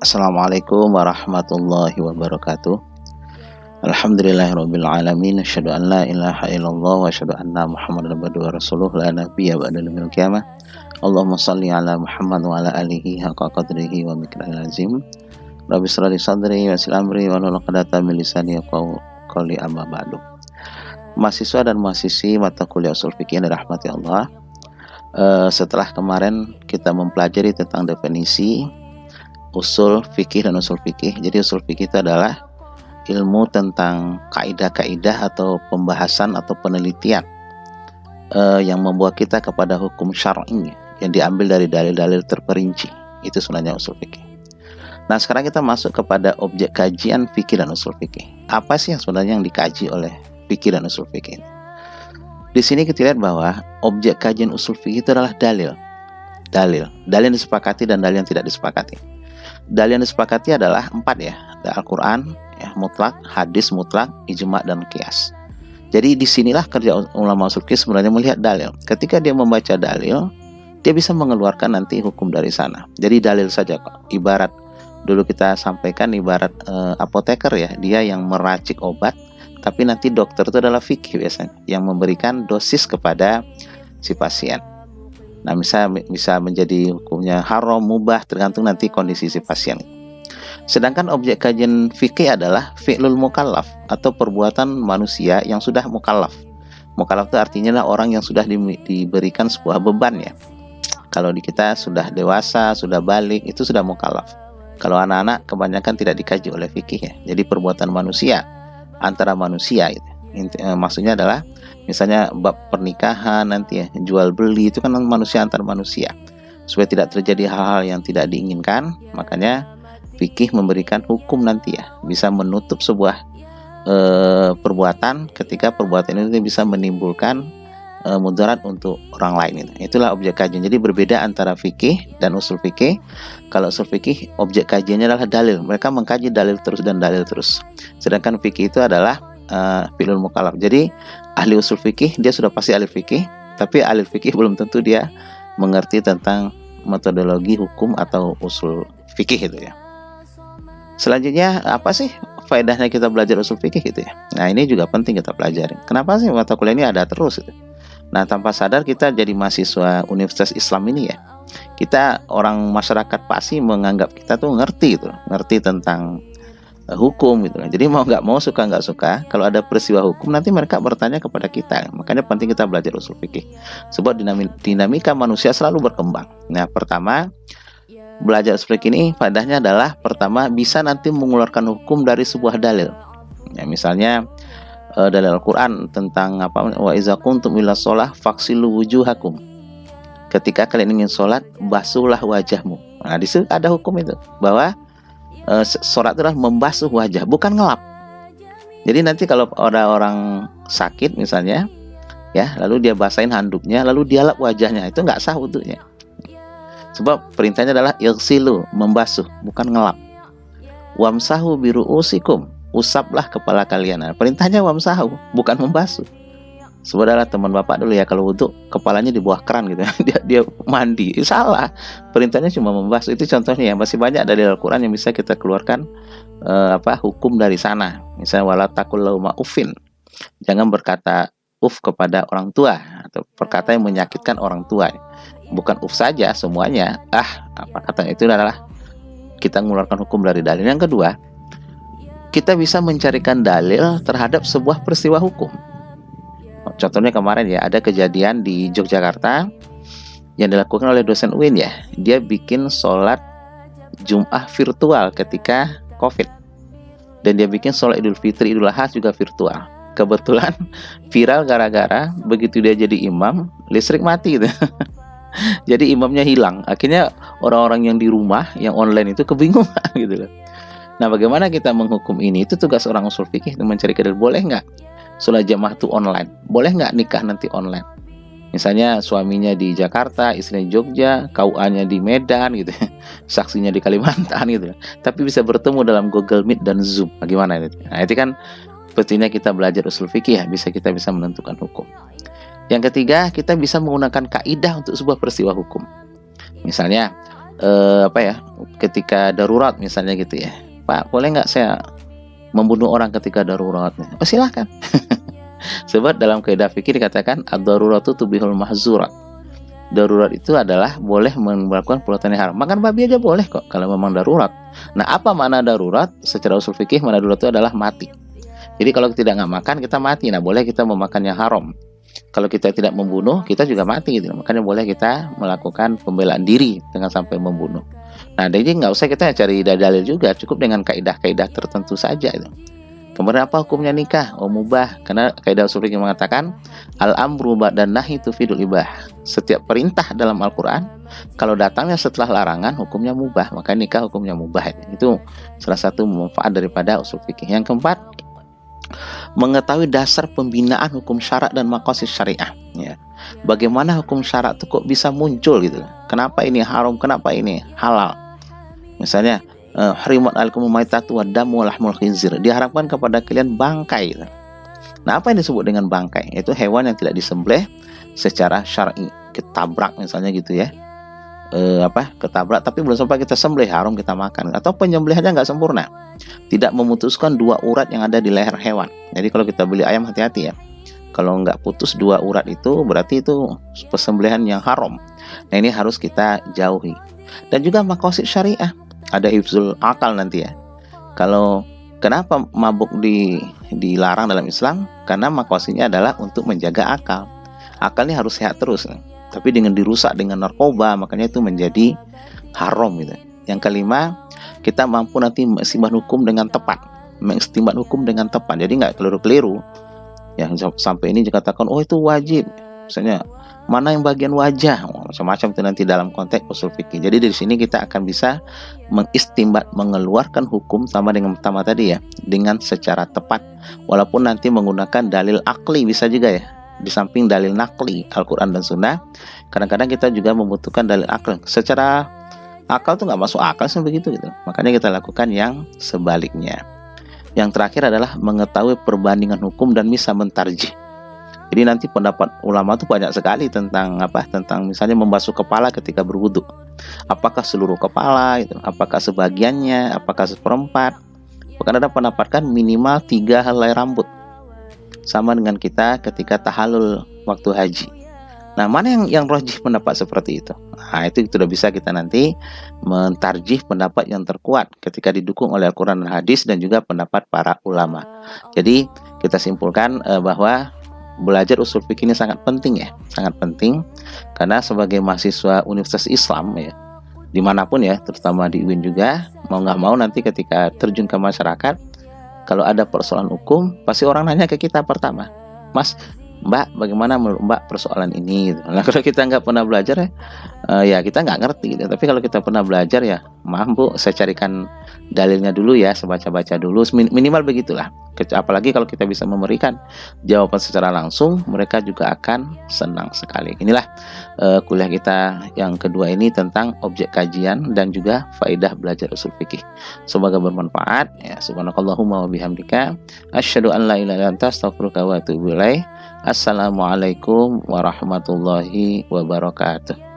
Assalamualaikum warahmatullahi wabarakatuh. Alhamdulillahirabbil alamin, asyhadu an la ilaha illallah wa asyhadu anna Muhammadan abduhu wa rasuluh la nabiyya ba'da yaumil qiyamah. Allahumma shalli ala Muhammad wa ala alihi haqqa qadrihi wa miqdaril azim. Rabbi shrah li sadri wa yassir amri wahlul 'uqdatam min lisani yafqahu qawli, amma ba'du. Mahasiswa dan mahasiswi mata kuliah ushul fikih yang dirahmati Allah. Setelah kemarin kita mempelajari tentang definisi usul fikih dan usul fikih. Jadi usul fikih itu adalah ilmu tentang kaidah-kaidah atau pembahasan atau penelitian yang membawa kita kepada hukum syar'i yang diambil dari dalil-dalil terperinci. Itu sebenarnya usul fikih. Nah, sekarang kita masuk kepada objek kajian fikih dan usul fikih. Apa sih yang sebenarnya yang dikaji oleh fikih dan usul fikih? Di sini kita lihat bahwa objek kajian usul fikih itu adalah dalil. Dalil yang disepakati dan dalil yang tidak disepakati. Dalil yang disepakati adalah 4 ya, ada Al-Quran, ya, mutlak, hadis mutlak, ijma, dan qiyas. Jadi disinilah kerja ulama usul fikih sebenarnya melihat dalil. Ketika dia membaca dalil, dia bisa mengeluarkan nanti hukum dari sana. Jadi dalil saja kok. Ibarat dulu kita sampaikan ibarat apoteker ya, dia yang meracik obat, tapi nanti dokter itu adalah fikih biasanya, yang memberikan dosis kepada si pasien. Nah, bisa menjadi hukumnya haram, mubah, tergantung nanti kondisi si pasien. Sedangkan objek kajian fikih adalah fi'lul mukallaf atau perbuatan manusia yang sudah mukallaf. Mukallaf itu artinya adalah orang yang sudah diberikan sebuah beban ya. Kalau di kita sudah dewasa, sudah balik, itu sudah mukallaf. Kalau anak-anak kebanyakan tidak dikaji oleh fikih ya. Jadi perbuatan manusia antara manusia itu. Maksudnya adalah misalnya bab pernikahan nanti ya, jual beli, itu kan manusia antar manusia. Supaya tidak terjadi hal-hal yang tidak diinginkan, makanya fikih memberikan hukum nanti ya, bisa menutup sebuah perbuatan ketika perbuatan itu bisa menimbulkan mudarat untuk orang lain itu. Itulah objek kajian. Jadi berbeda antara fikih dan usul fikih. Kalau usul fikih objek kajiannya adalah dalil. Mereka mengkaji dalil terus dan dalil terus. Sedangkan fikih itu adalah fi'lul mukallaf. Jadi ahli usul fikih dia sudah pasti ahli fikih, tapi ahli fikih belum tentu dia mengerti tentang metodologi hukum atau usul fikih itu ya. Selanjutnya apa sih faedahnya kita belajar usul fikih gitu ya? Nah, ini juga penting kita pelajari. Kenapa sih mata kuliah ini ada terus gitu? Nah, tanpa sadar kita jadi mahasiswa Universitas Islam ini ya, kita orang masyarakat pasti menganggap kita tuh ngerti gitu, ngerti tentang hukum gitu. Jadi mau nggak mau, suka nggak suka, kalau ada peristiwa hukum nanti mereka bertanya kepada kita. Makanya penting kita belajar usul fikih. Sebab dinamika manusia selalu berkembang. Nah, pertama belajar usul fikih ini faedahnya adalah pertama bisa nanti mengeluarkan hukum dari sebuah dalil. Ya, misalnya dalil Al-Quran tentang apa? Wa iza kuntum ila sholah faksilu wujuhakum. Ketika kalian ingin sholat, basuhlah wajahmu. Nah, di situ ada hukum itu bahwa sholat itu adalah membasuh wajah, bukan ngelap. Jadi nanti kalau ada orang sakit misalnya, ya, lalu dia basahin handuknya, lalu dia lap wajahnya, itu nggak sah wudunya. Sebab perintahnya adalah igsilu, membasuh, bukan ngelap. Wamsahu biru'usikum, usaplah kepala kalian. Nah, perintahnya wamsahu, bukan membasuh. Saudara teman bapak dulu ya, kalau wudhu kepalanya di bawah keran gitu dia mandi, salah. Perintahnya cuma membasuh. Itu contohnya ya, masih banyak dari Al-Quran yang bisa kita keluarkan hukum dari sana. Misalnya wala taqul lahuma uffin, jangan berkata uf kepada orang tua atau perkata yang menyakitkan orang tua. Bukan uf saja, semuanya apa kata itu adalah kita mengeluarkan hukum dari dalil. Yang kedua, kita bisa mencarikan dalil terhadap sebuah peristiwa hukum. Contohnya kemarin ya, ada kejadian di Yogyakarta yang dilakukan oleh dosen UIN ya. Dia bikin sholat Jum'ah virtual ketika COVID. Dan dia bikin sholat Idul Fitri, Idul Adha juga virtual. Kebetulan viral gara-gara begitu dia jadi imam, listrik mati gitu. Jadi imamnya hilang. Akhirnya orang-orang yang di rumah, yang online itu kebingungan gitu loh. Nah, bagaimana kita menghukum ini? Itu tugas orang usul fikih, mencari dalil. Boleh nggak sholat jamaah itu online? Boleh nggak nikah nanti online? Misalnya suaminya di Jakarta, istrinya di Jogja, KUA-nya di Medan gitu, saksinya di Kalimantan gitu. Tapi bisa bertemu dalam Google Meet dan Zoom. Bagaimana itu? Nah, itu kan pentingnya kita belajar usul fikih ya, kita bisa menentukan hukum. Yang ketiga, kita bisa menggunakan kaidah untuk sebuah peristiwa hukum. Misalnya apa ya, ketika darurat misalnya gitu ya, Pak boleh nggak saya membunuh orang ketika darurat? Oh silahkan. Sebab dalam kaidah fikih dikatakan ad-daruratu tubihul mahzurat. Darurat itu adalah boleh melakukan perbuatan yang haram. Makan babi aja boleh kok kalau memang darurat. Nah, apa makna darurat? Secara usul fikih, makna darurat itu adalah mati. Jadi kalau kita nggak makan, kita mati. Nah, boleh kita memakan yang haram. Kalau kita tidak membunuh, kita juga mati gitu. Makanya boleh kita melakukan pembelaan diri dengan sampai membunuh. Nah, jadi nggak usah kita cari dalil juga, cukup dengan kaidah-kaidah tertentu saja itu. Kemudian apa hukumnya nikah? Oh mubah, karena kaidah usul fikih mengatakan al-amru ba'dan nahi tufidul ibah. Setiap perintah dalam Al-Qur'an kalau datangnya setelah larangan hukumnya mubah, maka nikah hukumnya mubah. Itu salah satu manfaat daripada usul fikih. Yang keempat, mengetahui dasar pembinaan hukum syarak dan maqasid syariah ya. Bagaimana hukum syarak itu kok bisa muncul gitu. Kenapa ini haram, kenapa ini halal? Misalnya harimat alaikum maitatu wa damu wa lahmul khinzir, diharapkan kepada kalian bangkai. Nah, apa yang disebut dengan bangkai? Itu hewan yang tidak disembelih secara syar'i, ketabrak misalnya gitu ya. Ketabrak tapi belum sampai kita sembelih, haram kita makan. Atau penyembelihannya nggak sempurna, tidak memutuskan dua urat yang ada di leher hewan. Jadi kalau kita beli ayam hati-hati ya. Kalau nggak putus dua urat itu berarti itu persembelihan yang haram. Nah, ini harus kita jauhi. Dan juga maqasid syariah, ada hifzul akal nanti ya. Kalau kenapa mabuk dilarang dalam Islam? Karena maqasidnya adalah untuk menjaga akal. Akalnya harus sehat terus. Tapi dengan dirusak dengan narkoba, makanya itu menjadi haram gitu. Yang kelima, kita mampu nanti mengistimbat hukum dengan tepat. Mengistimbat hukum dengan tepat. Jadi nggak keliru-keliru. Ya, sampai ini dikatakan, oh itu wajib. Misalnya, mana yang bagian wajah, macam-macam itu nanti dalam konteks usul fikih. Jadi dari sini kita akan bisa mengistimbat, mengeluarkan hukum sama dengan pertama tadi ya, dengan secara tepat, walaupun nanti menggunakan dalil akli bisa juga ya. Di samping dalil nakli Al-Quran dan Sunnah, kadang-kadang kita juga membutuhkan dalil akal. Secara akal tuh nggak masuk akal sih begitu gitu. Makanya kita lakukan yang sebaliknya. Yang terakhir adalah mengetahui perbandingan hukum dan bisa mentarjih. Jadi nanti pendapat ulama itu banyak sekali tentang tentang misalnya membasuh kepala ketika berwudu. Apakah seluruh kepala itu, apakah sebagiannya, apakah seperempat. Bahkan ada pendapat kan minimal 3 helai rambut. Sama dengan kita ketika tahallul waktu haji. Nah, mana yang rajih pendapat seperti itu? Nah, itu sudah bisa kita nanti mentarjih pendapat yang terkuat ketika didukung oleh Al-Quran dan Hadis dan juga pendapat para ulama. Jadi kita simpulkan bahwa belajar usul fikih ini sangat penting ya, sangat penting karena sebagai mahasiswa Universitas Islam ya, dimanapun ya, terutama di UIN juga, mau nggak mau nanti ketika terjun ke masyarakat, kalau ada persoalan hukum, pasti orang nanya ke kita pertama, Mas, Mbak, bagaimana menurut Mbak persoalan ini? Nah, kalau kita nggak pernah belajar ya kita nggak ngerti gitu. Tapi kalau kita pernah belajar ya, maaf Bu, saya carikan dalilnya dulu ya, saya baca-baca dulu, minimal begitulah. Apalagi kalau kita bisa memberikan jawaban secara langsung, mereka juga akan senang sekali. Inilah kuliah kita yang kedua ini tentang objek kajian dan juga faedah belajar usul fikih. Semoga bermanfaat. Ya, subhanakallahumma wa bihamdika, asyhadu an la ilaha illa anta, astaghfiruka wa atubu ilaik. Assalamualaikum warahmatullahi wabarakatuh.